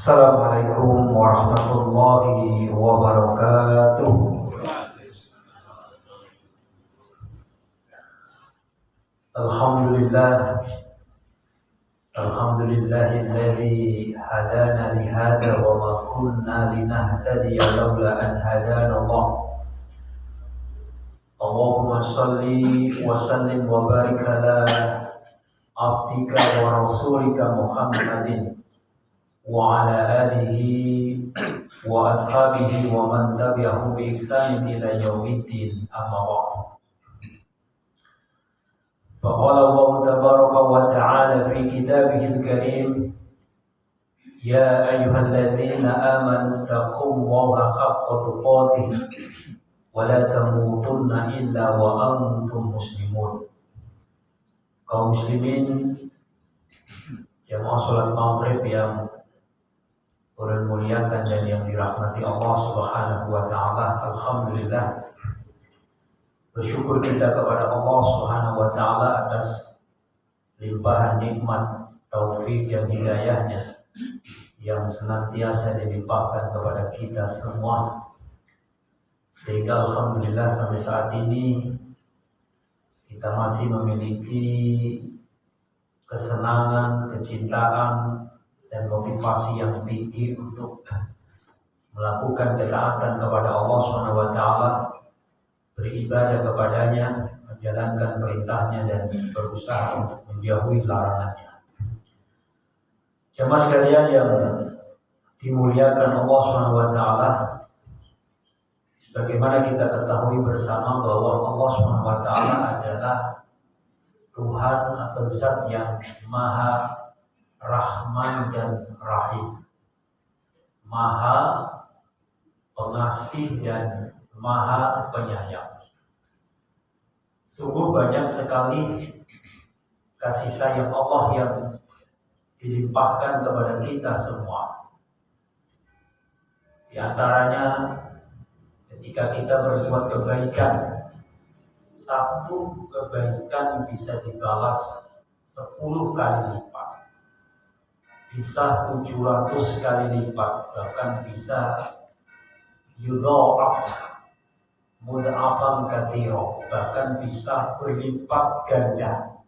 Assalamualaikum warahmatullahi wabarakatuh. Alhamdulillah, alhamdulillahilladzi hadana li hadza wa ma kunna linahtadiya laula an hadana Allah. Allahumma shalli wa sallim wa barik ala abdika wa rasulika Muhammadin wa ala alihi wa ashabihi wa man tabi'ahum bi ihsanin ila yaumiddin, amma ba'd. Faqala Allah tabaraka wa ta'ala fi kitabihil karim, ya ayyuhalladzina amanu taqullaha haqqa tuqatih wa la tamutunna illa wa antum muslimun. Kaum muslimin jamaah salat maghrib yang orang muliakan dan yang dirahmati Allah Subhanahu wa ta'ala, alhamdulillah, bersyukur kita kepada Allah Subhanahu wa ta'ala atas limpahan nikmat, taufik dan hidayahnya yang senantiasa dilimpahkan kepada kita semua, sehingga alhamdulillah sampai saat ini kita masih memiliki kesenangan, kecintaan dan motivasi yang tinggi untuk melakukan ketaatan kepada Allah Subhanahu wa ta'ala, beribadah kepadanya, menjalankan perintahnya dan berusaha untuk menjauhi larangannya. Jemaah sekalian yang dimuliakan Allah Subhanahu wa ta'ala, sebagaimana kita ketahui bersama bahwa Allah Subhanahu wa ta'ala adalah Tuhan atau Zat yang Maha Rahman dan Rahim, Maha Pengasih dan Maha Penyayang. Sungguh banyak sekali kasih sayang Allah yang dilimpahkan kepada kita semua. Di antaranya ketika kita berbuat kebaikan, satu kebaikan bisa dibalas 10 kali lipat, bisa 700 kali lipat, bahkan bisa yudha'af mud'afan katsira, bahkan bisa berlipat ganda,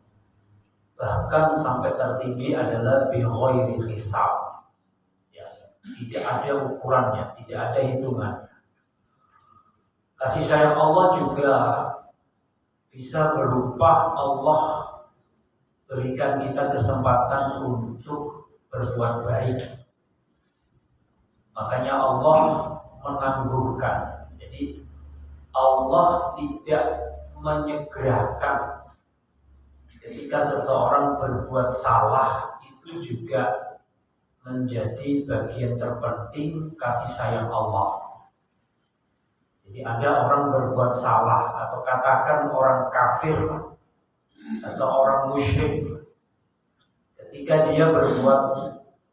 bahkan sampai tertinggi adalah bi ghairi hisab, ya, tidak ada ukurannya, tidak ada hitungannya. Kasih sayang Allah juga bisa berupa Allah berikan kita kesempatan untuk berbuat baik. Makanya Allah menangguhkan. Jadi Allah tidak menyegerakan ketika seseorang berbuat salah. Itu juga menjadi bagian terpenting kasih sayang Allah. Jadi ada orang berbuat salah, atau katakan orang kafir atau orang musyrik, ketika dia berbuat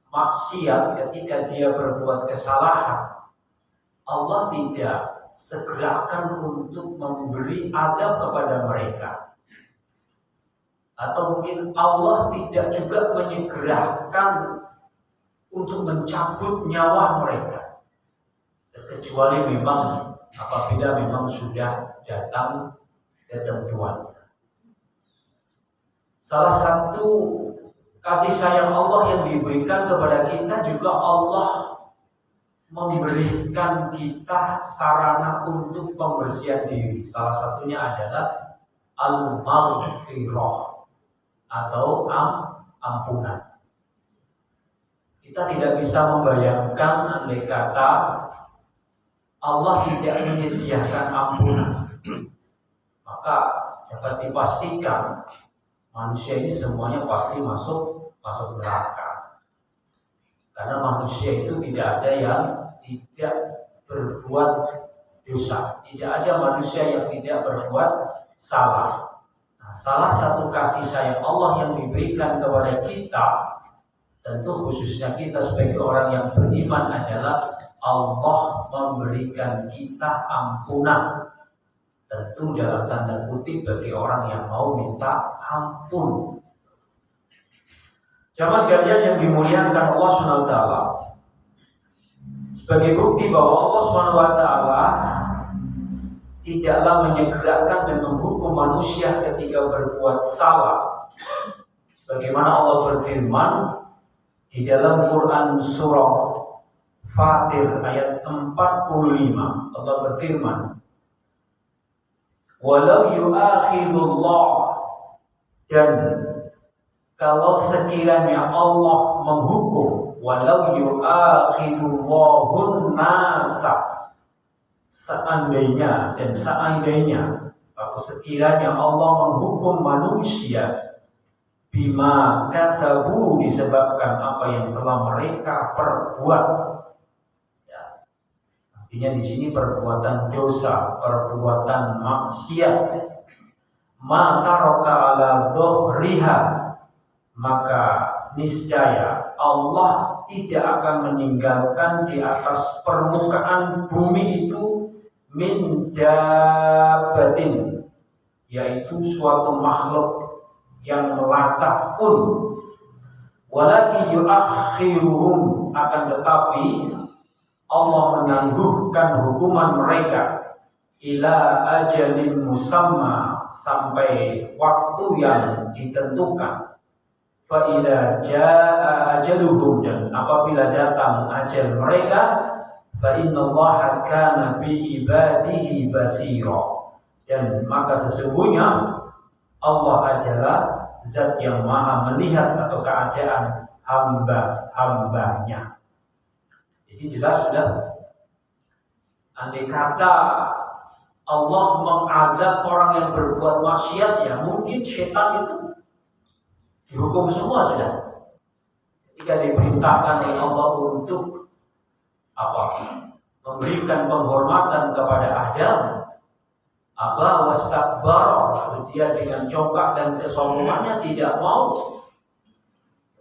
maksiat, ketika dia berbuat kesalahan, Allah tidak segerakan untuk memberi adab kepada mereka, atau mungkin Allah tidak juga menyegerakan untuk mencabut nyawa mereka, kecuali memang apabila memang sudah datang ketentuannya. Salah satu kasih sayang Allah yang diberikan kepada kita juga Allah memberikan kita sarana untuk pembersihan diri. Salah satunya adalah al-maghfirah atau ampunan. Kita tidak bisa membayangkan andai kata Allah tidak menyediakan ampunan, maka dapat dipastikan manusia ini semuanya pasti masuk neraka. Karena manusia itu tidak ada yang tidak berbuat dosa, tidak ada manusia yang tidak berbuat salah. Nah, salah satu kasih sayang Allah yang diberikan kepada kita tentu khususnya kita sebagai orang yang beriman adalah Allah memberikan kita ampunan. Tentu dalam tanda kutip bagi orang yang mau minta ampun. Jamaah sekalian yang dimuliakan Allah SWT, sebagai bukti bahwa Allah SWT tidaklah menyegerakan dan menghukum manusia ketika berbuat salah. Sebagaimana Allah berfirman di dalam Quran surah Fatir ayat 45, Allah berfirman, walau yu'akhidullah, dan kalau sekiranya Allah menghukum, walau yu'akhidullahu nasa, seandainya kalau sekiranya Allah menghukum manusia bima kasabu, disebabkan apa yang telah mereka perbuat. Artinya di sini perbuatan dosa, perbuatan maksiat. Ma taraka ala dhuhriha, maka niscaya Allah tidak akan meninggalkan di atas permukaan bumi itu min dabbatin, yaitu suatu makhluk yang melata pun. Walaki yuakhiruhum, akan tetapi Allah menangguhkan hukuman mereka ila ajalin musamma, sampai waktu yang ditentukan. Fa idza jaa ajaluhum, dan apabila datang ajal mereka, fa innallaha kana bi ibadihi basira, dan maka sesungguhnya Allah adalah zat yang maha melihat atau keadaan hamba-hambanya. Jadi jelas sudah, andai kata Allah mengadab orang yang berbuat maksiat, ya mungkin setan itu dihukum semua sudah. Ketika diperintahkan oleh Allah untuk memberikan penghormatan kepada Adam, Aba wastakbara, lalu dia dengan congkak dan kesombongannya tidak mau.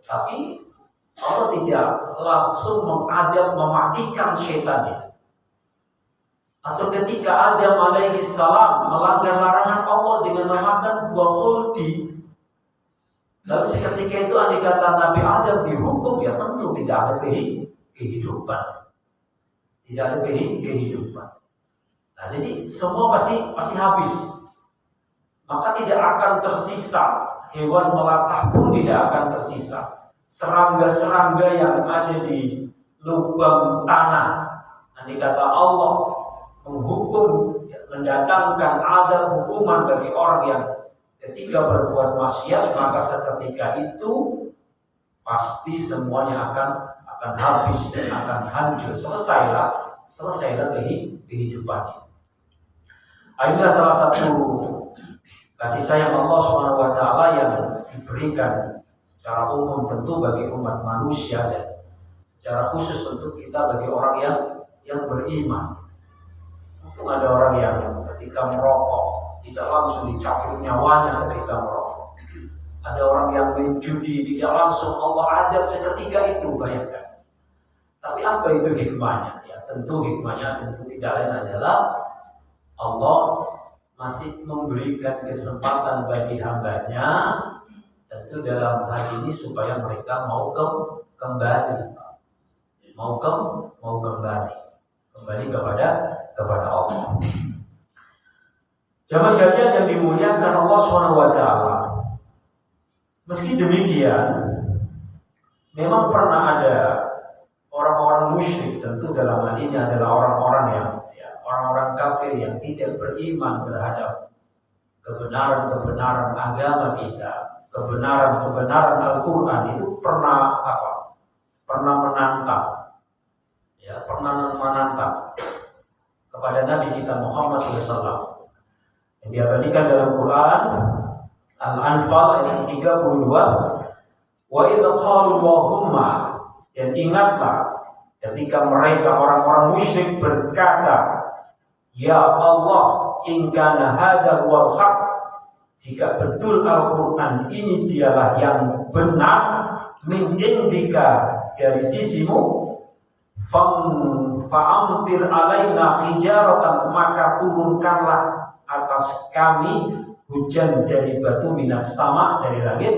Tapi Allah tidak langsung mengadab, mematikan setan itu. Atau ketika Adam alaihi salam melanggar larangan Allah dengan memakan buah khuldi, lalu seketika itu andai kata Nabi Adam dihukum, ya tentu tidak ada kehidupan. Tidak ada kehidupan. Nah, jadi semua pasti habis. Maka tidak akan tersisa, hewan melatah pun tidak akan tersisa. Serangga-serangga yang ada di lubang tanah, andai kata Allah menghukum, mendatangkan ada hukuman bagi orang yang ketika berbuat maksiat, maka seketika itu pasti semuanya akan habis dan akan hancur. Selesailah kehidupan. Inilah salah satu kasih sayang Allah SWT yang diberikan secara umum tentu bagi umat manusia, dan secara khusus tentu kita bagi orang yang beriman. Untung ada orang yang ketika merokok tidak langsung dicabut nyawanya ketika merokok. Ada orang yang menjudi, tidak langsung Allah adab seketika itu, bayangkan. Tapi apa itu hikmahnya? Ya, tentu hikmahnya tentu tidak lain adalah Allah masih memberikan kesempatan bagi hambanya, tentu dalam hal ini supaya mereka mau kembali kepada Allah. Jamaah sekalian yang dimuliakan Allah SWT, meski demikian memang pernah ada orang-orang musyrik, tentu dalam hal ini adalah orang-orang kafir yang tidak beriman terhadap kebenaran agama kita, kebenaran Al-Quran, itu pernah menantang kepada Nabi kita Muhammad SAW. Yang diabadikan dalam Quran Al-Anfal ayat 32, wa idza qalu Allahumma, dan ingatlah ketika mereka orang-orang musyrik berkata, ya Allah, in kana hadza wal haq, jika betul Al-Quran ini dialah yang benar, min indika, dari sisimu, fa'amtir alaina hijaratan, maka turunkanlah atas kami hujan dari batu, minas sama, dari langit,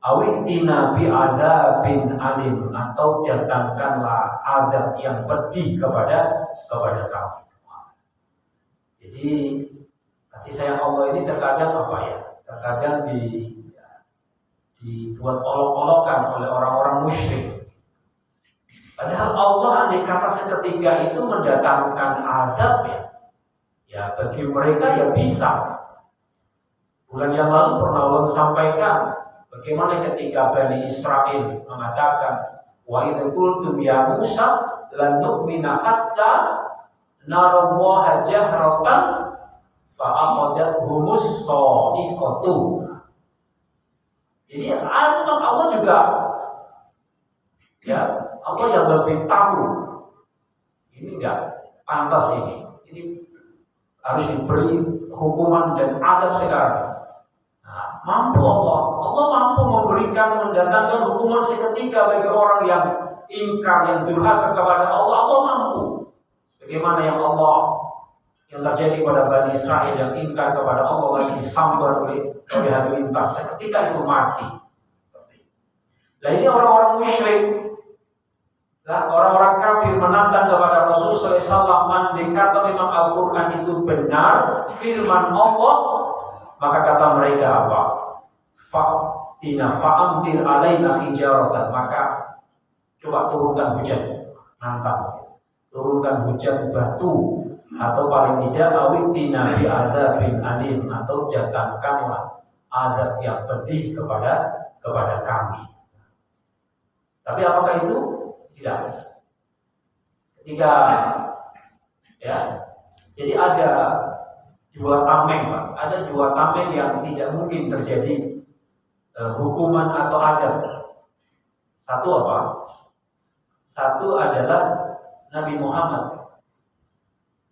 awitina bi adzabin alim, atau datangkanlah azab yang pedih kepada kami. Jadi kasih sayang Allah ini terkadang apa ya? Terkadang dibuat olok-olokan oleh orang-orang musyrik. Padahal Allah andai kata seketika itu mendatangkan azab ya bagi mereka ya bisa. Bulan yang lalu pernah Allah sampaikan bagaimana ketika Bani Israel mengatakan, wa idz qultum ya Musa lan nu'mina hatta narallaha jahratan fa akhadhathumus sha'iqatu. Jadi Allah juga ya, Allah yang lebih tahu ini enggak pantas ini harus diberi hukuman dan adab sekarang. Nah, mampu Allah mampu mendatangkan hukuman seketika bagi orang yang ingkar, yang durhaka kepada Allah. Allah mampu. Bagaimana yang terjadi pada Bani Israel yang ingkar kepada Allah, lagi disambar oleh halilintar, seketika itu mati. Nah, ini orang-orang musyrik, orang-orang kafir menantang kepada Rasul SAW, andai kata memang Al-Quran itu benar, firman Allah, maka kata mereka apa? Fa'amtir alaina hijaratan, maka coba turunkan hujan, nantang, turunkan hujan batu, atau paling tidak awitina bi adzabin alim, atau datangkanlah azab yang pedih kepada kami. Tapi apakah itu? Tidak. Ketika jadi ada dua tameng, Pak. Ada dua tameng yang tidak mungkin terjadi hukuman atau adab. Satu apa? Satu adalah Nabi Muhammad.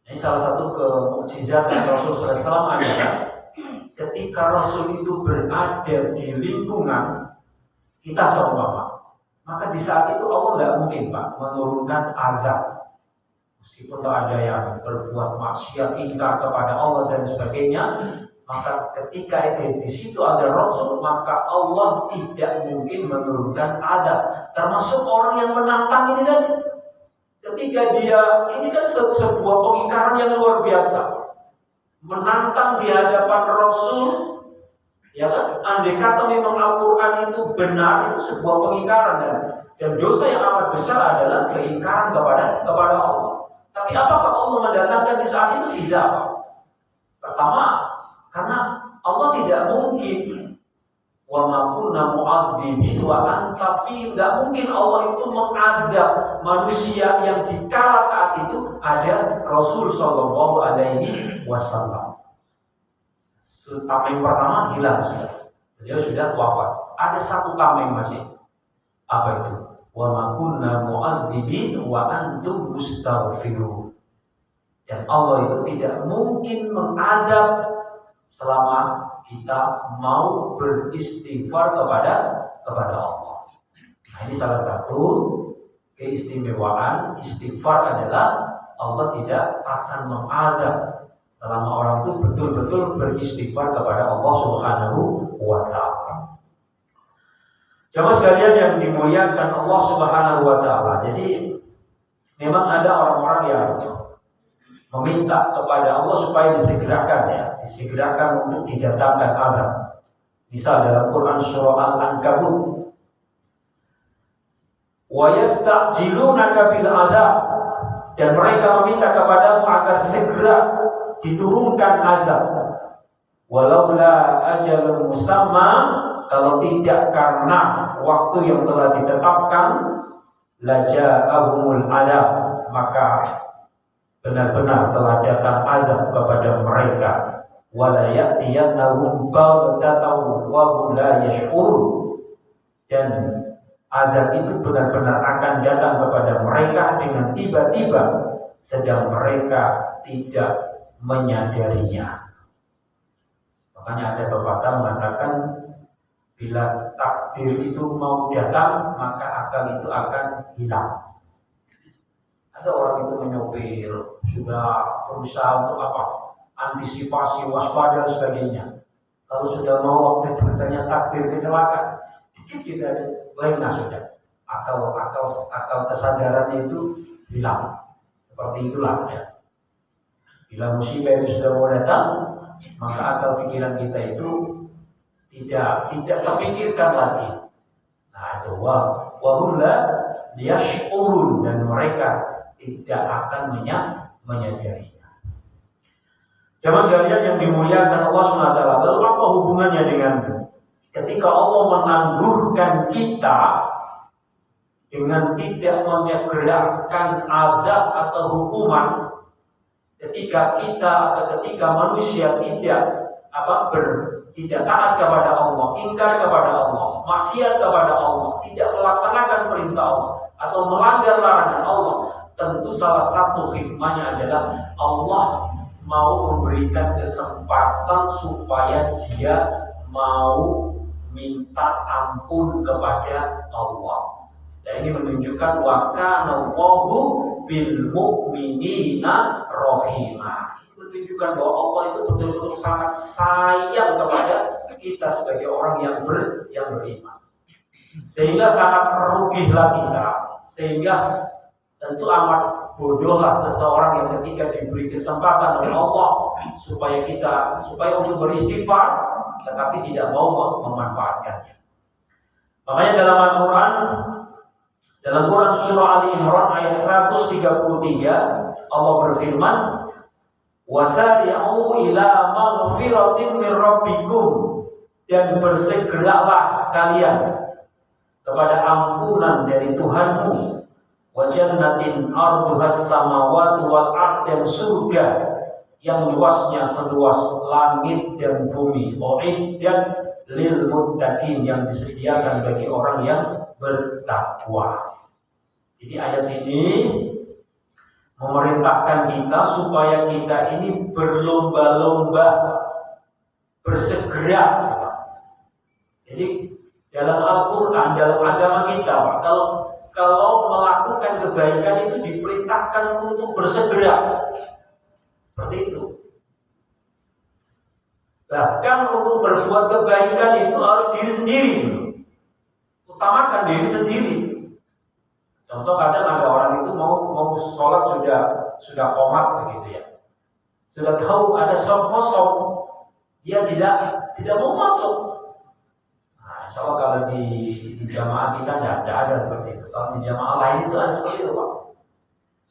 Ini salah satu kemukjizat Rasul SAW adalah ketika Rasul itu berada di lingkungan kita seumpama, maka di saat itu Allah tidak mungkin Pak menurunkan azab. Meskipun ada yang berbuat maksiat, ingkar kepada Allah dan sebagainya, maka ketika di situ ada Rasul, maka Allah tidak mungkin menurunkan azab. Termasuk orang yang menantang ini tadi. Ketika dia, ini kan sebuah pengingkaran yang luar biasa, menantang di hadapan Rasul, ya kan? Andai kata memang Al-Quran itu benar, itu sebuah pengingkaran, dan dosa yang amat besar adalah keingkaran kepada Allah. Tapi apakah Allah mendatangkan di saat itu? Tidak. Pertama, karena Allah tidak mungkin, wa ma kunna mu'adzibin wa anta fi, tidak mungkin Allah itu mengazab manusia yang dikala saat itu ada Rasul sallallahu alaihi wasallam. Tameng pertama hilang sudah. Beliau sudah wafat. Ada satu tameng masih. Apa itu? Wa ma kunna mu'adzibin wa antum mustaghfirun. Dan Allah itu tidak mungkin mengadab selama kita mau beristighfar kepada Allah. Nah, ini salah satu keistimewaan istighfar adalah Allah tidak akan mengadab selama orang itu betul-betul beristighfar kepada Allah Subhanahu wa ta'ala. Jamaah sekalian yang dimuliakan Allah Subhanahu wa ta'ala. Jadi memang ada orang-orang yang meminta kepada Allah supaya disegerakan untuk didatangkan azab. Misal dalam Quran surah Al-Ankabut, wa yasta'jilunaka bil azab, dan mereka meminta kepadamu agar segera diturunkan azab. Walaula ajalun musamma, kalau tidak karena waktu yang telah ditetapkan, laja'ahumul azab, maka benar-benar telah datang azab kepada mereka. Wala ya'tiyannahum baghtatan wa hum la yash'urun, dan azab itu benar-benar akan datang kepada mereka dengan tiba-tiba sedang mereka tidak menyadarinya. Makanya ada pepatah mengatakan, bila takdir itu mau datang, maka akal itu akan hilang. Ada orang itu menyopir, sudah berusaha untuk apa? Antisipasi, waspada dan sebagainya. Kalau sudah mau waktu itu ternyata takdir kecelakaan, sedikit kita lengah sudah. Akal kesadarannya itu hilang. Seperti itulah ya. Bila musibah itu sudah mau datang, maka akal pikiran kita itu tidak terpikirkan lagi. Nah itu wahum la liyash'urun, dan mereka tidak akan menyadarinya. Jamaah sekalian yang dimuliakan Allah SWT, lalu apa hubungannya dengan ketika Allah menangguhkan kita dengan tidak menyegerakan azab atau hukuman ketika kita atau ketika manusia tidak taat kepada Allah, ingkar kepada Allah, maksiat kepada Allah, tidak melaksanakan perintah Allah atau melanggar larangan Allah. Tentu salah satu hikmahnya adalah Allah mau memberikan kesempatan supaya dia mau minta ampun kepada Allah. Dan ini menunjukkan wa kana Allahu bil mu'minina rahimah. Ini menunjukkan bahwa Allah itu betul-betul sangat sayang kepada kita sebagai orang yang beriman. Sehingga sangat merugilah kita. Sehingga tentu amat bodohlah seseorang yang ketika diberi kesempatan oleh Allah supaya untuk beristighfar, tetapi tidak mau memanfaatkannya. Makanya dalam Quran surah Ali Imran ayat 133 Allah berfirman, wasari'u ila maghfiratin min rabbikum, dan bersegeralah kalian kepada ampunan dari Tuhanmu, wa jannatin arduhas samawati wal ard, dan surga yang luasnya seluas langit dan bumi, uiddat lil muttaqin, yang disediakan bagi orang yang bertakwa. Jadi ayat ini memerintahkan kita supaya kita ini berlomba-lomba, bersegera. Jadi dalam Al-Quran, dalam agama kita, kalau melakukan kebaikan itu diperintahkan untuk bersegera. Seperti itu. Bahkan untuk berbuat kebaikan itu harus diri sendiri. Utamakan diri sendiri. Contoh, kadang ada orang itu mau sholat sudah qomat begitu ya. Sudah tahu ada sholat kosong, dia tidak mau masuk. Nah, insya Allah kalau di jamaah kita tidak ada seperti itu. Kalau di jamaah lain itu ada seperti itu, Pak.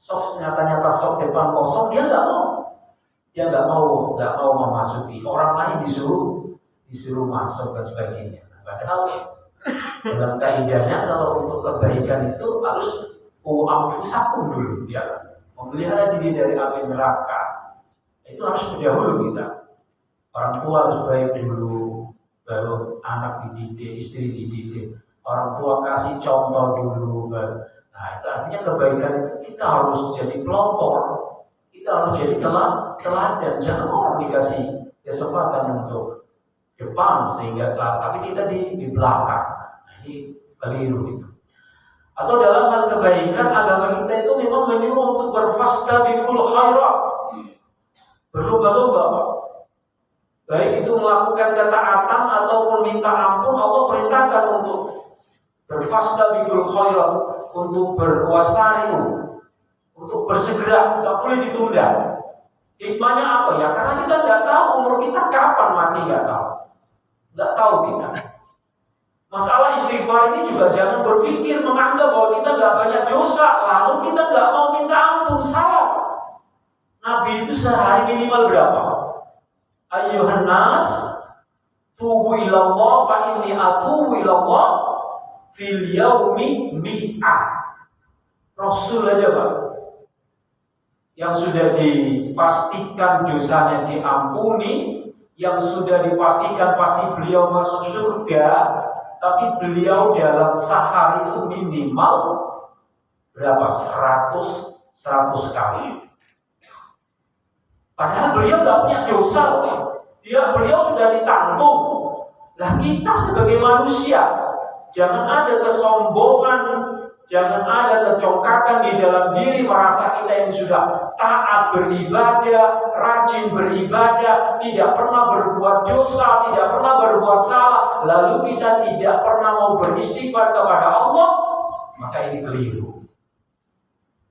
Soft nyata-nyata soft depan kosong, dia nggak mau memasuki. Orang lain disuruh masuk dan sebagainya. Padahal dalam kaidahnya kalau untuk kebaikan itu harus anfusakum dulu, ya, memelihara diri dari api neraka. Itu harus berdahulu kita. Orang tua harus baik dulu, baru anak dididik, istri dididik. Orang tua kasih contoh dulu, baru. Nah, itu artinya kebaikan kita harus jadi pelopor, kita harus jadi teladan. Jangan orang dikasih kesempatan untuk depan sehingga tapi kita di belakang. Ini keliru itu. Atau dalam hal kebaikan, agama kita itu memang menyuruh untuk berfastabiqul khairat, berlomba-lomba, Pak. Baik itu melakukan ketaatan ataupun minta ampun, Allah perintahkan untuk berfastabiqul khairat, untuk berwasari'u, untuk bersegera, tidak boleh ditunda. Hikmahnya apa ya? Karena kita nggak tahu umur kita kapan mati, nggak tahu kita. Masalah istighfar ini juga jangan berpikir menganggap bahwa kita nggak banyak dosa, lalu kita nggak mau minta ampun. Salah. Nabi itu sehari minimal berapa? Ayyuhan nas, tubu ilallah fa inni atubu ilallah fil yaumi mi'ah. Rasul aja, Pak, yang sudah dipastikan dosanya diampuni, yang sudah dipastikan pasti beliau masuk surga, tapi beliau dalam sehari itu minimal berapa? 100 kali. Padahal beliau nggak punya dosa, beliau sudah ditanggung. Lah kita sebagai manusia Jangan ada kesombongan, jangan ada kecongkakan di dalam diri merasa kita ini sudah taat beribadah, rajin beribadah, tidak pernah berbuat dosa, tidak pernah berbuat salah, lalu kita tidak pernah mau beristighfar kepada Allah, maka ini keliru.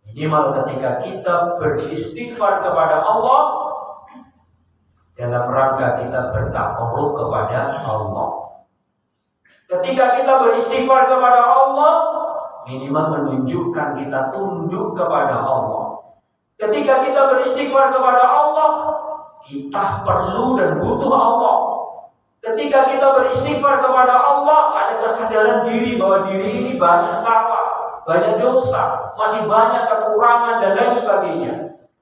Minimal ketika kita beristighfar kepada Allah dalam rangka kita bertakarrub kepada Allah. Ketika kita beristighfar kepada Allah, minimal menunjukkan kita tunduk kepada Allah. Ketika kita beristighfar kepada Allah, kita perlu dan butuh Allah. Ketika kita beristighfar kepada Allah, ada kesadaran diri bahwa diri ini banyak salah, banyak dosa, masih banyak kekurangan dan lain sebagainya.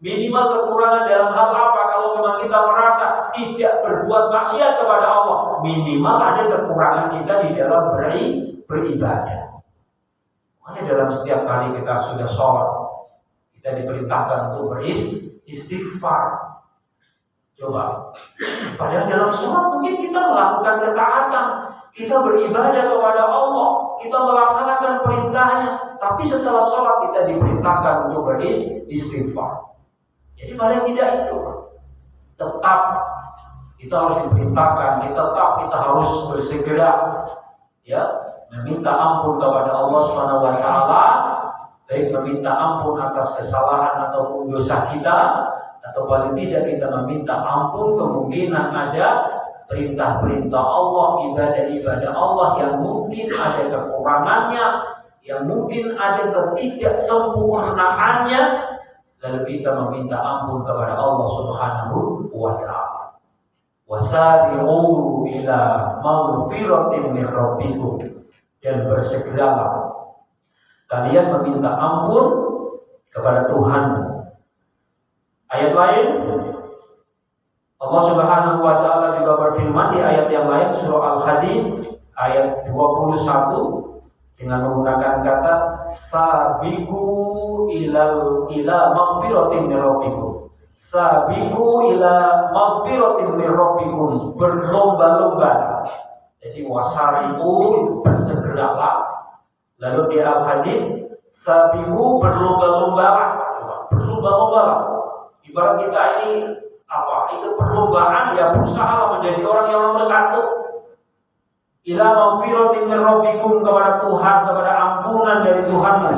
Minimal kekurangan dalam hal apa? Kalau memang kita merasa tidak berbuat maksiat kepada Allah, minimal ada kekurangan kita di dalam beribadah. Makanya dalam setiap kali kita sudah sholat, kita diperintahkan untuk beristighfar. Coba, padahal dalam sholat mungkin kita melakukan ketaatan, kita beribadah kepada Allah, kita melaksanakan perintahnya, tapi setelah sholat kita diperintahkan untuk beristighfar. Jadi paling tidak itu tetap kita harus diperintahkan, kita harus bersegera ya meminta ampun kepada Allah Subhanahu wa taala, baik meminta ampun atas kesalahan ataupun dosa kita, atau paling tidak kita meminta ampun kemungkinan ada perintah-perintah Allah, ibadah-ibadah Allah yang mungkin ada kekurangannya, yang mungkin ada ketidaksempurnaannya, lalu kita meminta ampun kepada Allah Subhanahu wa taala. Wasari'u ila maghfiratin min rabbikum, dan bersegeralah kalian meminta ampun kepada Tuhanmu. Ayat lain Allah Subhanahu wa taala juga berfirman di ayat yang lain, surah Al-Hadid ayat 21 dengan menggunakan kata sabiqu ila maghfiratin min rabbikum. Sabiqu ila maghfiratin min rabbikum, berlomba-lomba. Jadi wasari'u bersegeralah. Lalu di Al-Hadid sabiqu berlomba-lombalah. Berlomba-lombalah. Ibarat kita ini apa? Itu perlombaan ya, berusaha menjadi orang yang nomor satu. Ila maghfiratin min rabbikum, kepada Tuhan, kepada ampunan dari Tuhanmu.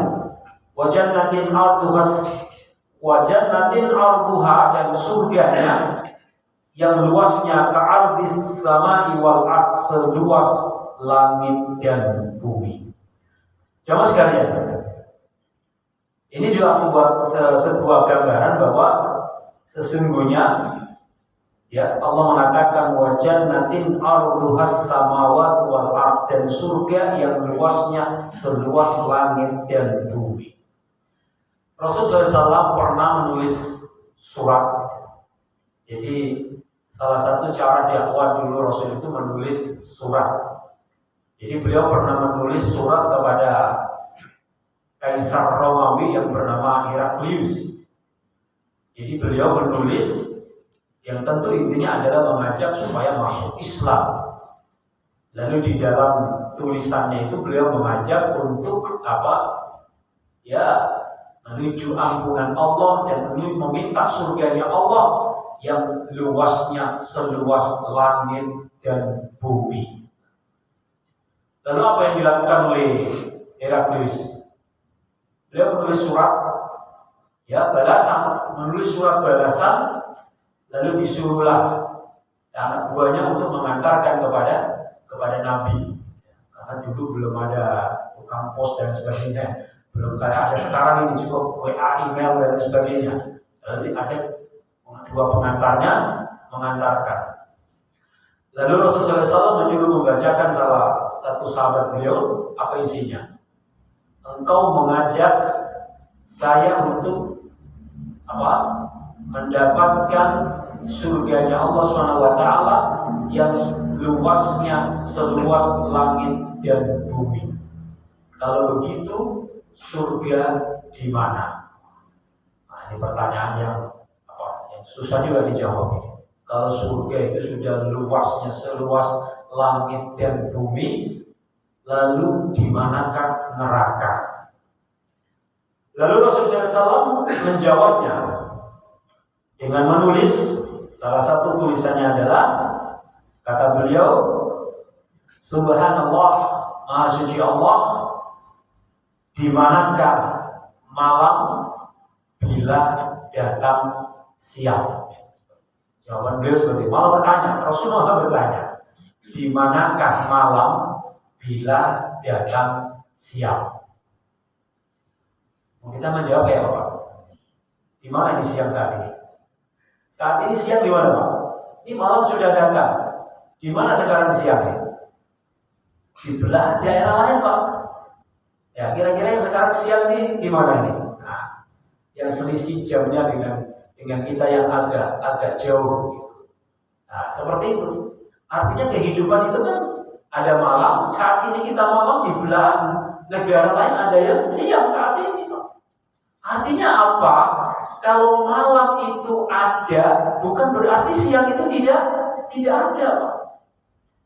Wa jannatin arduha, dan surganya yang luasnya ka'ardis samai wal ard, seluas langit dan bumi. Jamaah sekalian, ini juga membuat sebuah gambaran bahwa sesungguhnya ya Allah mengatakan wa jannatin arduhas samawati wal ard, dan surga yang luasnya seluas langit dan bumi. Rasulullah SAW pernah menulis surat. Jadi salah satu cara dakwah dulu Rasul itu menulis surat. Jadi beliau pernah menulis surat kepada Kaisar Romawi yang bernama Heraklius. Jadi beliau menulis yang tentu intinya adalah mengajak supaya masuk Islam. Lalu di dalam tulisannya itu beliau mengajak untuk apa? Ya, menuju ampunan Allah dan meminta surganya Allah yang luasnya seluas langit dan bumi. Lalu apa yang dilakukan oleh Heraklius? Beliau menulis surat ya balasan, menulis surat balasan, lalu disuruhlah anak buahnya untuk mengantarkan kepada Nabi. Karena dulu belum ada tukang pos dan sebagainya, belum kayak ada sekarang ini, cukup WA, email dan sebagainya. Lalu ada dua pengantarnya mengantarkan. Lalu Rasulullah SAW menyuruh membacakan salah satu sahabat beliau, apa isinya? Engkau mengajak saya untuk apa? Mendapatkan surganya Allah SWT yang luasnya seluas langit dan bumi. Kalau begitu, surga di mana? Nah, ini pertanyaan yang susah juga dijawab ini. Kalau surga itu sudah luasnya seluas langit dan bumi, lalu di manakah neraka? Lalu Rasulullah SAW menjawabnya dengan menulis. Salah satu tulisannya adalah, kata beliau, Subhanallah, Maha Suci Allah, di manakah malam bila datang siang? Jawaban beliau seperti malah bertanya, Rasulullah bertanya, di manakah malam bila datang siang? Kita menjawab ya Pak, di mana ini siang saat ini? Saat ini siang di mana Pak? Ini malam sudah datang. Di mana sekarang siangnya? Di belah daerah lain Pak. Ya kira-kira yang sekarang siang ini di mana ini? Nah, yang selisih jamnya dengan kita yang agak jauh. Nah, seperti itu. Artinya kehidupan itu kan ada malam. Saat ini kita malam, di belahan negara lain ada yang siang saat ini. Artinya apa? Kalau malam itu ada, bukan berarti siang itu tidak ada, Pak.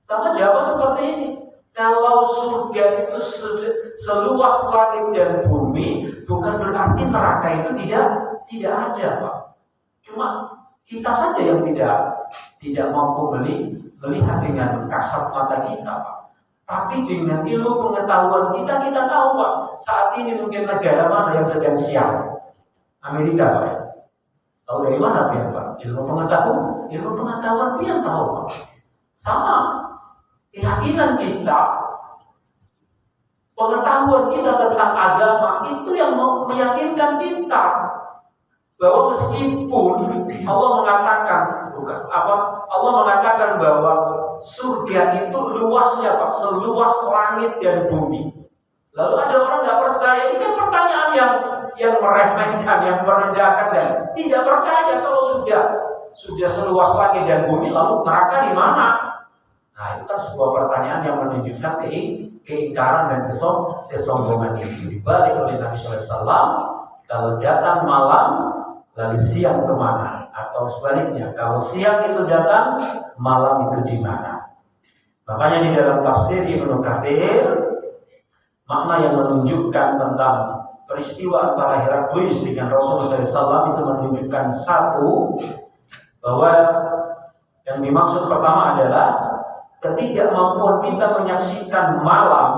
Sama jawaban seperti ini. Kalau surga itu seluas langit dan bumi, bukan berarti neraka itu tidak ada, Pak. Cuma kita saja yang tidak mampu melihat dengan kasat mata kita, Pak. Tapi dengan ilmu pengetahuan kita tahu Pak, saat ini mungkin negara mana yang sedang siang? Amerika Pak. Tahu dari mana Pak? Ilmu pengetahuan Pian tahu Pak. Sama keyakinan kita, pengetahuan kita tentang agama itu yang meyakinkan kita bahwa meskipun Allah mengatakan bahwa surga itu luasnya Pak, seluas langit dan bumi. Lalu ada orang nggak percaya, ini kan pertanyaan yang meremehkan, yang merendahkan dan tidak percaya kalau sudah seluas langit dan bumi, lalu neraka di mana? Nah itu kan sebuah pertanyaan yang menunjukkan keingkaran dan kesombongan itu. Dibalik oleh Nabi SAW, kalau datang malam lalu siang kemana? Atau sebaliknya, kalau siang itu datang, malam itu di mana? Makanya di dalam tafsir Ibnu Katsir, makna yang menunjukkan tentang peristiwa antara Heraklius dengan Rasulullah SAW itu menunjukkan satu, bahwa yang dimaksud pertama adalah ketidakmampuan kita menyaksikan malam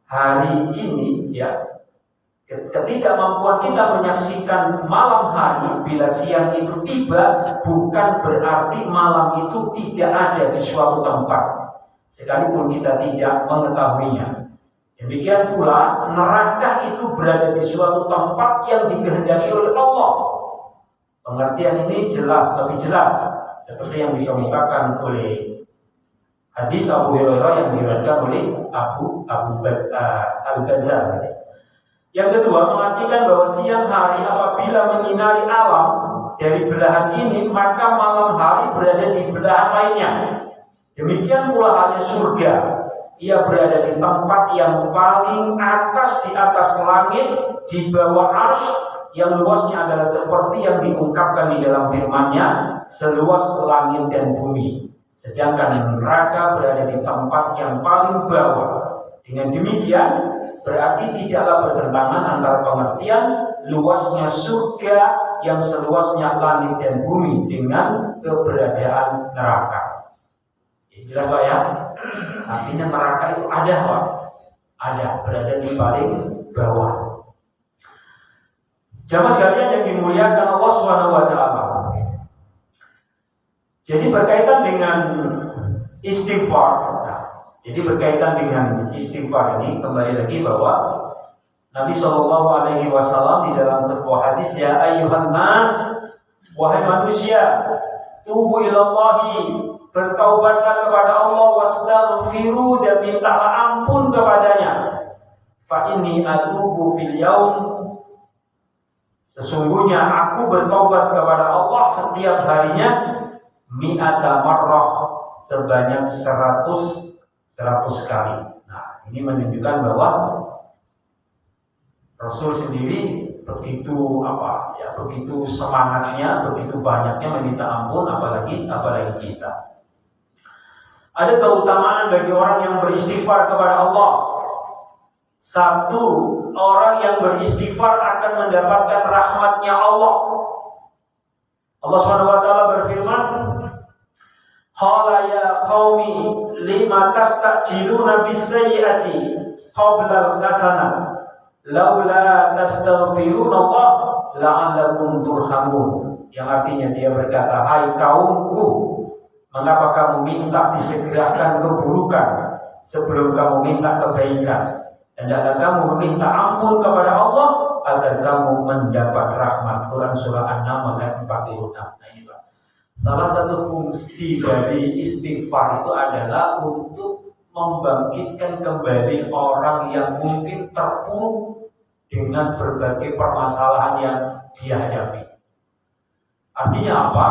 hari ini, ya. Ketidakmampuan kita menyaksikan malam hari bila siang itu tiba, bukan berarti malam itu tidak ada di suatu tempat, sekalipun kita tidak mengetahuinya. Demikian pula neraka itu berada di suatu tempat yang dikehendaki oleh Allah. Pengertian ini lebih jelas seperti yang dikemukakan oleh hadis Abu Hurairah yang diriwayatkan oleh Abu Al-Ghazali. Yang kedua, mengartikan bahwa siang hari apabila menyinari alam dari belahan ini, maka malam hari berada di belahan lainnya. Demikian pula halnya surga, ia berada di tempat yang paling atas di atas langit, di bawah arsy, yang luasnya adalah seperti yang diungkapkan di dalam firman-Nya, seluas langit dan bumi. Sedangkan neraka berada di tempat yang paling bawah. Dengan demikian, berarti tidaklah bertentangan antara pengertian luasnya surga yang seluasnya langit dan bumi dengan keberadaan neraka. Jelas Pak ya? Artinya neraka itu ada Pak, ada, berada di paling bawah. Jamaah sekalian yang dimuliakan Allah Subhanahu wa taala. Jadi berkaitan dengan istighfar. Jadi berkaitan dengan istighfar ini, kembali lagi bahwa Nabi SAW di dalam sebuah hadis, ya ayyuhan nas, wahai manusia, tubu ilallahi, bertaubatlah kepada Allah, wastaghfiru, dan mintalah ampun kepadanya. Fa inni atubu fil yaum, sesungguhnya aku bertaubat kepada Allah setiap harinya mi'ata marrah, sebanyak 100 kali. Nah, ini menunjukkan bahwa Rasul sendiri begitu begitu semangatnya, begitu banyaknya meminta ampun, apalagi kita. Ada keutamaan bagi orang yang beristighfar kepada Allah. Satu, orang yang beristighfar akan mendapatkan rahmatnya Allah. Allah SWT berfirman, qala ya qaumi lima tastajiluna bis-sayyi'ati qabla al-hasanah laula tastaghfirunallah la'allakum turhamun. Yang artinya dia berkata, hai kaumku, mengapa kamu minta disegerakan keburukan sebelum kamu minta kebaikan? Hendaklah kamu meminta ampun kepada Allah agar kamu mendapat rahmat. Quran surah An-Naml ayat 46. Nah, ini Pak. Salah satu fungsi dari istighfar itu adalah untuk membangkitkan kembali orang yang mungkin terpuruk dengan berbagai permasalahan yang dia hadapi. Artinya apa?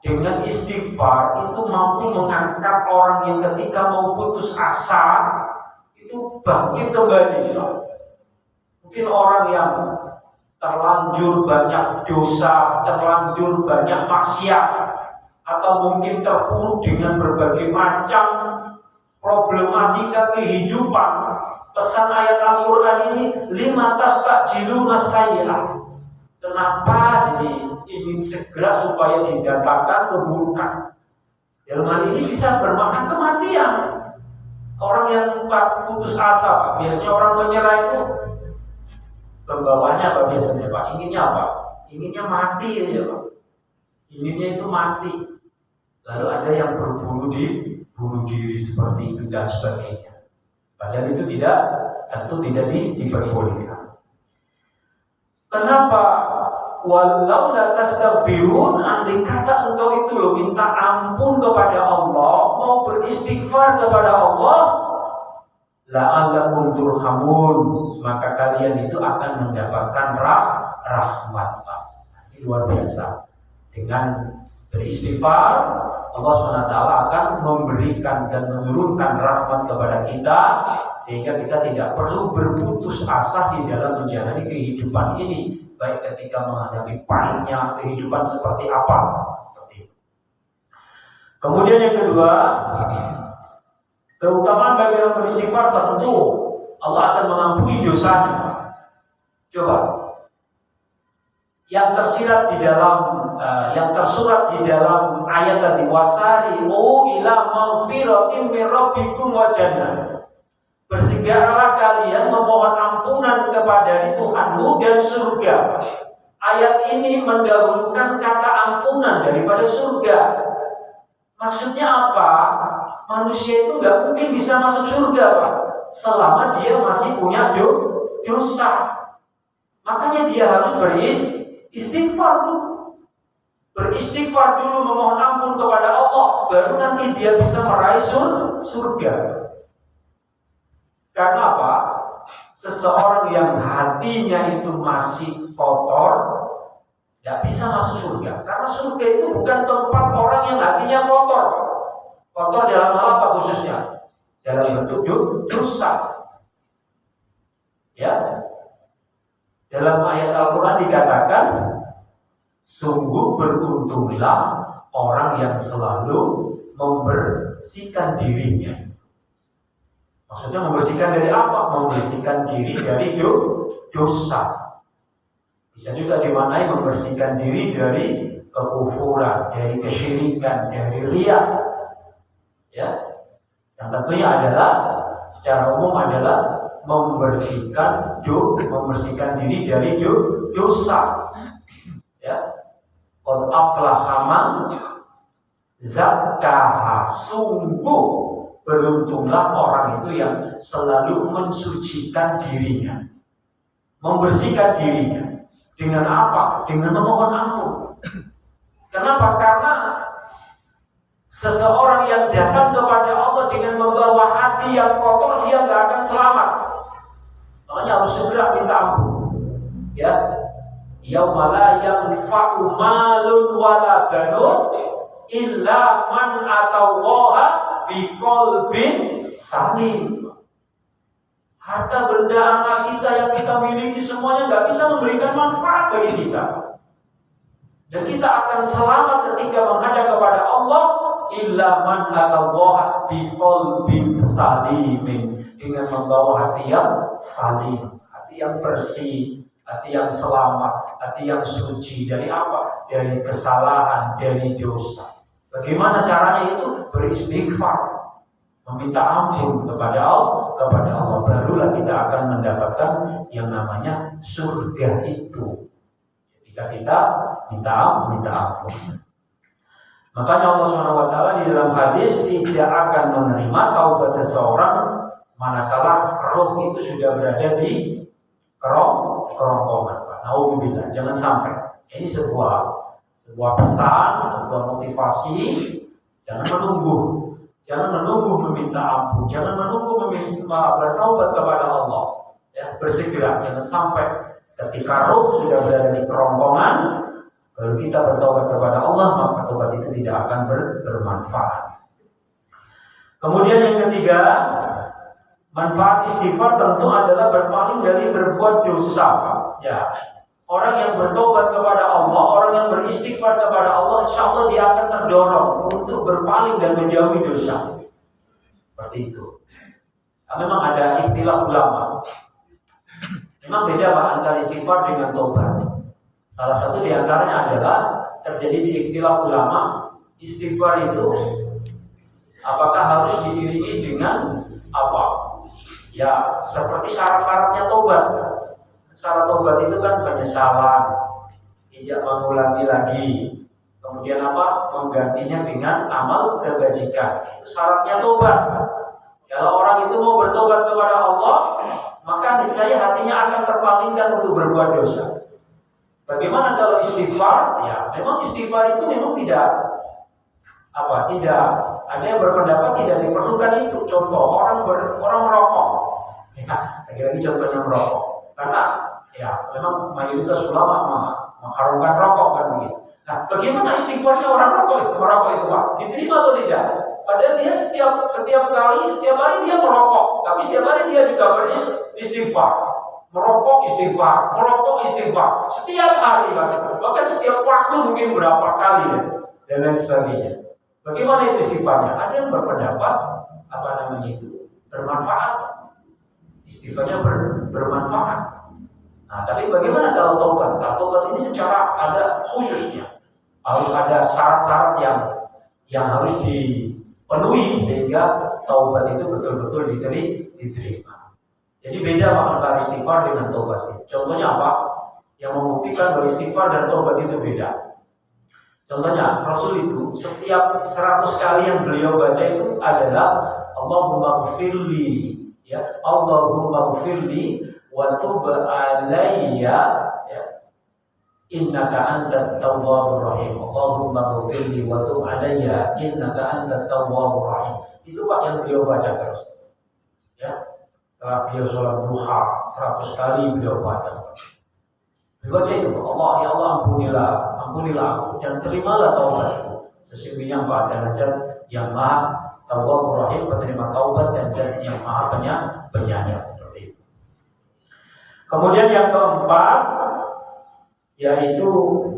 Dengan istighfar itu mampu mengangkat orang yang ketika mau putus asa itu bangkit kembali. Mungkin orang yang terlanjur banyak dosa, terlanjur banyak maksiat, atau mungkin terpuruk dengan berbagai macam problematika kehidupan. Pesan ayat Al-Quran ini, lima tastajiluna sayyi'ah. Kenapa jadi ingin segera supaya didatangkan keburukan? Dalam hal ini bisa bermakna kematian. Orang yang putus asa, biasanya orang menyerah itu pembawanya apa biasanya Pak? Inginnya apa? Inginnya mati ya Pak. Inginnya itu mati. Lalu ada yang bunuh diri seperti itu dan sebagainya. Padahal itu tentu tidak diperbolehkan. Kenapa? Walau la tastaghfirun, andai kata engkau itu loh minta ampun kepada Allah, mau beristighfar kepada Allah, la'allakum turhamun, maka kalian itu akan mendapatkan rahmat. Ini luar biasa. Dengan beristighfar, Allah SWT akan memberikan dan menurunkan rahmat kepada kita, sehingga kita tidak perlu berputus asa di dalam menjalani kehidupan ini, baik ketika menghadapi pahitnya kehidupan seperti apa. Seperti itu. Kemudian yang kedua, keutamaan bagi orang beristighfar, tentu Allah akan mengampuni dosanya. Coba, yang tersirat di dalam, yang tersurat di dalam ayat tadi, wasari'u ila maghfiratin min rabbikum wa jannah. Bersegeralah kalian memohon ampunan kepada Tuhanmu dan surga. Ayat ini mendahulukan kata ampunan daripada surga. Maksudnya apa? Manusia itu nggak mungkin bisa masuk surga, Pak, selama dia masih punya dosa. Makanya dia harus beristighfar dulu. Beristighfar dulu, memohon ampun kepada Allah, baru nanti dia bisa meraih surga. Karena apa? Seseorang yang hatinya itu masih kotor tidak bisa masuk surga. Karena surga itu bukan tempat orang yang hatinya kotor. Kotor dalam hal apa khususnya? Dalam bentuk dosa. Ya. Dalam ayat Al-Quran dikatakan, sungguh beruntunglah orang yang selalu membersihkan dirinya. Maksudnya membersihkan dari apa? Membersihkan diri dari dosa. Bisa juga dimaknai membersihkan diri dari kekufuran, dari kesyirikan, dari riya. Ya, yang tentunya adalah secara umum adalah membersihkan diri dari dosa. Ya, qad aflaha man zakkaha, sungguh beruntunglah orang itu yang selalu mensucikan dirinya, membersihkan dirinya. Dengan apa? Dengan memohon ampun. Kenapa? Karena seseorang yang datang kepada Allah dengan membawa hati yang kotor, dia nggak akan selamat. Makanya harus segera minta ampun. Ya, yauma la yanfa'u malun wala banun illa man atallaha biqalbin salim. Harta benda anak kita yang kita miliki semuanya nggak bisa memberikan manfaat bagi kita. Dan kita akan selamat ketika menghadap kepada Allah illa man atallaha biqalbin salimin, dengan membawa hati yang salim, hati yang bersih, hati yang selamat, hati yang suci dari apa? Dari kesalahan, dari dosa. Bagaimana caranya itu? Beristighfar, meminta ampun kepada Allah, barulah kita akan mendapatkan yang namanya surga itu. Ketika kita minta ampun. Makanya Allah SWT di dalam hadis tidak akan menerima taubat seseorang manakala roh itu sudah berada di kerongkongan. Nauzubillah, jangan sampai. Ini sebuah pesan, sebuah motivasi. Jangan menunggu meminta ampun, jangan menunggu bertaubat kepada Allah. Ya, bersegera, jangan sampai ketika roh sudah berada di kerongkongan baru kita bertaubat kepada Allah, maka taubat itu tidak akan bermanfaat. Kemudian yang ketiga, manfaat istighfar tentu adalah berpaling dari berbuat dosa. Ya, orang yang bertobat kepada Allah, orang yang beristighfar kepada Allah, insya Allah dia akan terdorong untuk berpaling dan menjauhi dosa. Seperti itu. Nah, memang ada istilah ulama. Memang beda Pak antara istighfar dengan tobat. Salah satu di antaranya adalah terjadi di istilah ulama, istighfar itu apakah harus diiringi dengan apa? Ya, seperti syarat-syaratnya tobat. Syarat tobat itu kan penyesalan, tidak mengulangi lagi. Kemudian apa? Menggantinya dengan amal kebajikan. Itu syaratnya tobat. Kalau orang itu mau bertobat kepada Allah, maka niscaya hatinya akan terpalingkan untuk berbuat dosa. Bagaimana kalau istighfar? Ya, memang istighfar itu memang tidak ada yang berpendapat tidak diperlukan itu. Contoh orang merokok. Ya, lagi-lagi contohnya merokok. Karena ya memang mayoritas ulama mengharamkan rokok kan begitu. Nah, bagaimana istighfarnya orang merokok itu Pak? Diterima atau tidak? Padahal dia setiap hari dia merokok, tapi setiap hari dia juga beristighfar. Merokok istighfar, setiap hari bahkan setiap waktu mungkin berapa kali ya, dan lain sebagainya. Bagaimana itu istighfarnya? Ada yang berpendapat bermanfaat, istighfarnya bermanfaat. Nah, tapi bagaimana kalau tobat? Nah, tobat ini secara ada khususnya, harus ada syarat-syarat yang harus dipenuhi sehingga taubat itu betul-betul diterima. Jadi beda Pak antara istighfar dengan taubat. Contohnya apa? Yang membuktikan bahwa istighfar dan taubat itu beda. Contohnya Rasul itu setiap 100 kali yang beliau baca itu adalah Allahumma ghfirli, ya Allahumma ghfirli wa tub alayya, ya innaka antat tawwabur rahim. Allahumma ghfirli wa tub alayya innaka antat tawwabur rahim. Itu Pak yang beliau baca terus. Ya. Setelah beliau sholat duha 100 kali beliau baca. Beliau baca itu, Allah ya Allah ampunilah aku dan terimalah taubatku. Sesungguhnya Engkau adalah Zat yang Maha Tawwabur Rahim, penerima taubat, dan Zat yang Maha Penyayang. Seperti itu. Kemudian yang keempat yaitu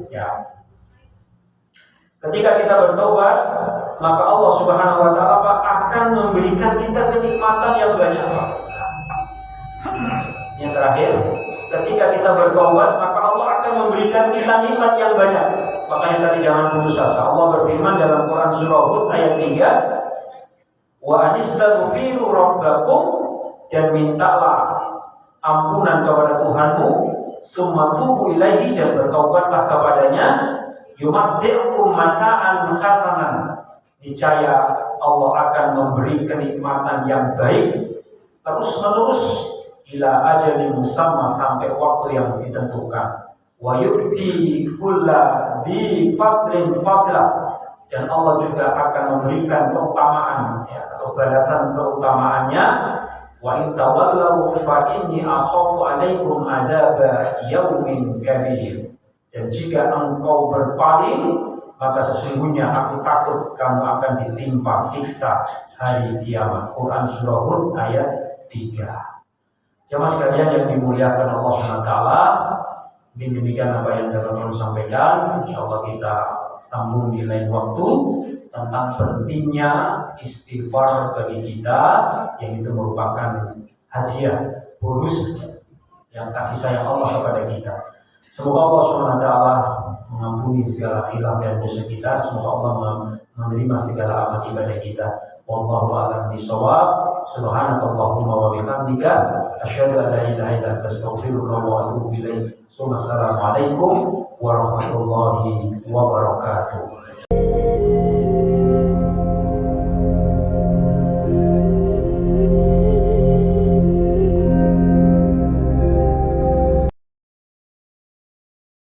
ya ketika kita bertobat, maka Allah Subhanahu wa taala akan memberikan kita kenikmatan yang banyak. Yang terakhir, ketika kita bertobat, maka Allah akan memberikan kita nikmat yang banyak. Makanya tadi jangan putus asa. Allah berfirman dalam Quran surah Hud ayat 3, wa anistaghfiru rabbakum, dan mintalah ampunan kepada Tuhanmu, summa tubu ilaihi, dan bertobatlah kepadanya, yumatti'ukum mata'an hasanan, niscaya Allah akan memberi kenikmatan yang baik terus menerus ila ajalin musamma, sampai waktu yang ditentukan. Wa yu'ti kulla dzi fadlin fadlah, dan Allah juga akan memberikan keutamaan atau balasan keutamaannya. Wa in tawallaw fa inni akhafu 'alaikum adzaba yaumin kabir, dan jika engkau berpaling, maka sesungguhnya aku takut kamu akan ditimpa siksa hari kiamat. Quran surah Hud ayat 3. Jemaah sekalian yang dimuliakan Allah SWT, demikian apa yang dapat kami sampaikan. Insyaallah kita sambung di lain waktu tentang pentingnya istighfar bagi kita, yang itu merupakan hadiah bonus yang kasih sayang Allah kepada kita. Semoga Allah SWT mengampuni segala khilaf dan dosa kita. Semoga Allah menerima segala amal ibadah kita. Wallahu a'lam bishawab. Subhanakallahumma wa bihamdika asyhadu an la ilaha illa anta astaghfiruka wa atubu ilaik. Assalamualaikum warahmatullahi wabarakatuh.